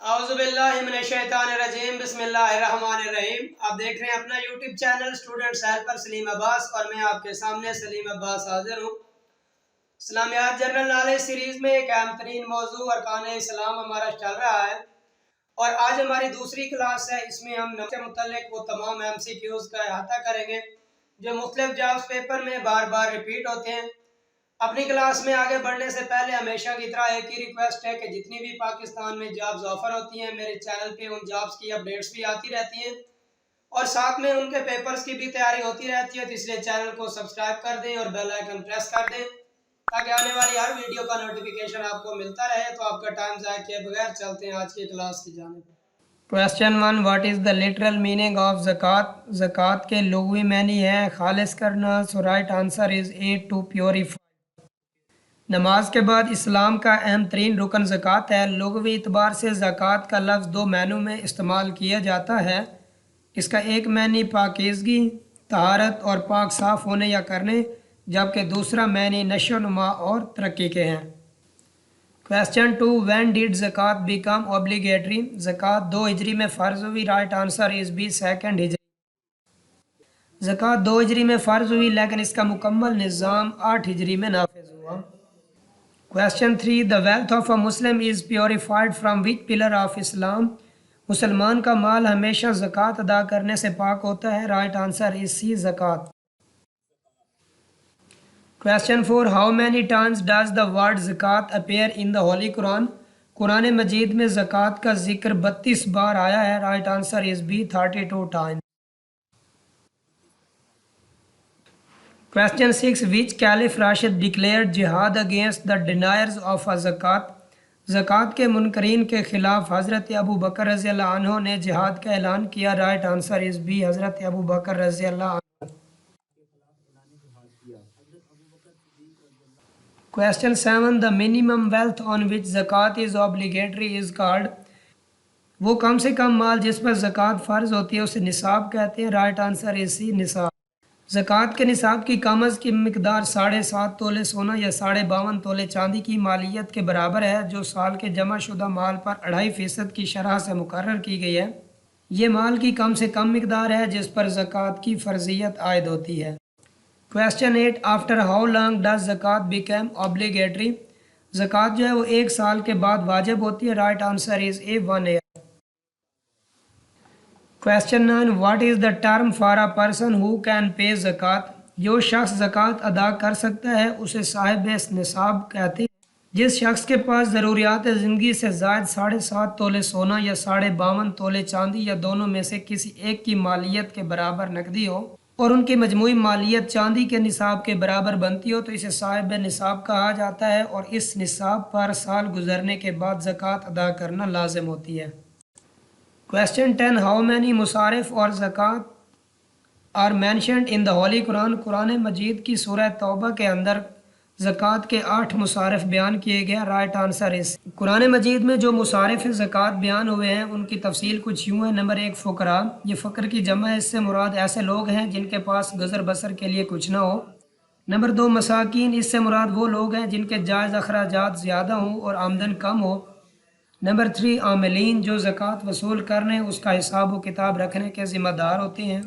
اعوذ باللہ من الشیطان الرجیم بسم اللہ الرحمن الرحیم۔ آپ دیکھ رہے ہیں اپنا یوٹیوب چینل اسٹوڈنٹس ہیلپر سلیم عباس، اور میں آپ کے سامنے سلیم عباس حاضر ہوں۔ اسلامیات جنرل نالج سیریز میں ایک اہم ترین موضوع ارکان اسلام ہمارا چل رہا ہے، اور آج ہماری دوسری کلاس ہے۔ اس میں ہم نمبر سے متعلق وہ تمام MCQs کا احاطہ کریں گے جو مختلف جابس پیپر میں بار بار ریپیٹ ہوتے ہیں۔ اپنی کلاس میں آگے بڑھنے سے پہلے ہمیشہ کی طرح ایک ہی ریکویسٹ ہے کہ جتنی بھی پاکستان میں جابز آفر ہوتی ہیں میرے چینل پہ ان جابز کی اپڈیٹس بھی آتی رہتی ہیں، اور ساتھ میں ان کے پیپرز کی بھی تیاری ہوتی رہتی ہے، تو اس لیے چینل کو سبسکرائب کر دیں اور بیل آئیکن پریس کر دیں تاکہ آنے والی ہر ویڈیو کا نوٹیفیکیشن آپ کو ملتا رہے۔ تو آپ کا ٹائم ضائع کیے بغیر چلتے ہیں آج کی کلاس کی جانب۔ Question 1. What is the literal meaning of zakat? زکوٰۃ کے لغوی معنی ہے خالص کرنا. So right answer is A, to purify. نماز کے بعد اسلام کا اہم ترین رکن زکوٰۃ ہے۔ لغوی اعتبار سے زکوٰۃ کا لفظ دو معنوں میں استعمال کیا جاتا ہے۔ اس کا ایک معنی پاکیزگی، طہارت اور پاک صاف ہونے یا کرنے، جبکہ دوسرا معنی نشو و نما اور ترقی کے ہیں۔ Question 2. When did zakat become obligatory? زکوٰۃ 2 ہجری میں فرض ہوئی. Right answer is B, 2 ہجری. زکوٰۃ 2 ہجری میں فرض ہوئی لیکن اس کا مکمل نظام 8 ہجری میں نافذ ہوا۔ Question 3. The wealth of a Muslim is purified from which pillar of Islam? مسلمان کا مال ہمیشہ زکوٰۃ ادا کرنے سے پاک ہوتا ہے۔ Right answer is C, زکوٰۃ۔ Question 4. How many times does the word zakat appear in the Holy Quran? قرآن مجید میں زکوٰۃ کا ذکر 32 بار آیا ہے۔ Right answer is B, 32 times. Question 6. Which Caliph Rashid declared jihad against the deniers of a zakat? زکوٰۃ کے منکرین کے خلاف حضرت ابو بکر رضی اللہ عنہ نے جہاد کا اعلان کیا۔ Right answer is B, حضرت ابو بکر رضی اللہ عنہ۔ Question 7. The minimum wealth on which zakat is obligatory is called? وہ کم سے کم مال جس پر زکوٰۃ فرض ہوتی ہے اسے نصاب کہتے ہیں۔ Right answer is C, نصاب۔ زکوٰۃ کے نصاب کی کم از کم مقدار 7.5 تولے سونا یا 52.5 تولے چاندی کی مالیت کے برابر ہے، جو سال کے جمع شدہ مال پر 2.5% کی شرح سے مقرر کی گئی ہے۔ یہ مال کی کم سے کم مقدار ہے جس پر زکوٰۃ کی فرضیت عائد ہوتی ہے۔ Question 8. After how long does zakat become obligatory? زکوٰۃ جو ہے وہ 1 سال کے بعد واجب ہوتی ہے۔ Right answer is A, 1 year. Question 9. What is the term for a person who can pay zakat? جو شخص زکوٰۃ ادا کر سکتا ہے اسے صاحب نصاب کہتے ہیں۔ جس شخص کے پاس ضروریات زندگی سے زائد 7.5 تولے سونا یا 52.5 تولے چاندی یا دونوں میں سے کسی ایک کی مالیت کے برابر نقدی ہو اور ان کی مجموعی مالیت چاندی کے نصاب کے برابر بنتی ہو تو اسے صاحب نصاب کہا جاتا ہے، اور اس نصاب پر سال گزرنے کے بعد زکوٰۃ ادا کرنا لازم ہوتی ہے۔ Question 10. How many مصارف اور زکوٰۃ are mentioned in the Holy Quran? قرآن مجید کی سورہ توبہ کے اندر زکوٰۃ کے 8 مصارف بیان کیے گئے۔ Right answer is قرآن مجید میں جو مصارف زکوٰۃ بیان ہوئے ہیں ان کی تفصیل کچھ یوں ہے۔ نمبر 1 فقراء، یہ فقر کی جمع ہے، اس سے مراد ایسے لوگ ہیں جن کے پاس گزر بسر کے لیے کچھ نہ ہو۔ نمبر 2 مساکین، اس سے مراد وہ لوگ ہیں جن کے جائز اخراجات زیادہ ہوں اور آمدن کم ہو۔ نمبر 3 عاملین، جو زکوٰۃ وصول کرنے اس کا حساب و کتاب رکھنے کے ذمہ دار ہوتے ہیں۔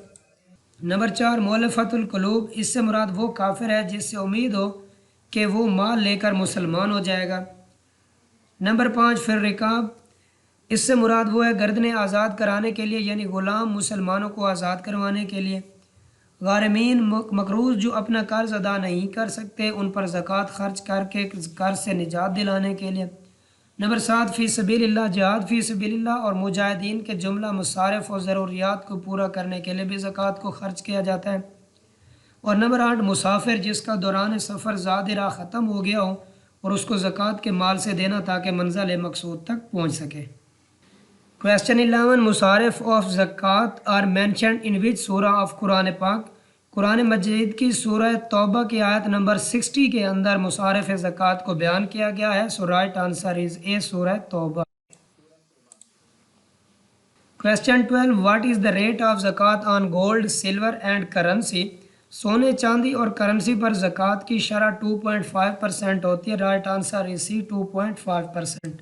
نمبر 4 مؤلفۃ القلوب، اس سے مراد وہ کافر ہے جس سے امید ہو کہ وہ مال لے کر مسلمان ہو جائے گا۔ نمبر 5 فی الرقاب، اس سے مراد وہ ہے گردنیں آزاد کرانے کے لیے، یعنی غلام مسلمانوں کو آزاد کروانے کے لیے۔ غارمین، مقروض جو اپنا قرض ادا نہیں کر سکتے ان پر زکوٰۃ خرچ کر کے قرض سے نجات دلانے کے لیے۔ نمبر 7 فی سبیل اللہ، جہاد فی سبیل اللہ اور مجاہدین کے جملہ مصارف اور ضروریات کو پورا کرنے کے لیے بھی زکوٰۃ کو خرچ کیا جاتا ہے۔ اور نمبر 8 مسافر، جس کا دوران سفر زاد راہ ختم ہو گیا ہو اور اس کو زکوٰۃ کے مال سے دینا تاکہ منزل مقصود تک پہنچ سکے۔ Question 11. مصارف آف زکوٰۃ are mentioned in which سورہ آف قرآن پاک؟ قرآن مجید کی سورہ توبہ کی آیت نمبر 60 کے اندر مصارف زکوٰۃ کو بیان کیا گیا ہے۔ So right answer is A, سورہ توبہ۔ Question 12. What is the rate of zakat on gold, silver and currency? سونے، چاندی اور کرنسی پر زکوٰۃ کی شرح 2.5% ہوتی ہے۔ Right answer is C, 2.5%۔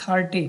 30।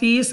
30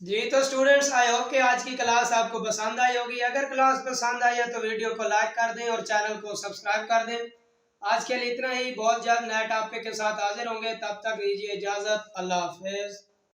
جی تو اسٹوڈینٹس آئی ہوپ کہ آج کی کلاس آپ کو پسند آئی ہوگی. اگر کلاس پسند آئی ہے تو ویڈیو کو لائک کر دیں اور چینل کو سبسکرائب کر دیں. آج کے لیے اتنا ہی. بہت جلد نئے ٹاپک کے ساتھ حاضر ہوں گے. تب تک دیجیے اجازت. اللہ حافظ.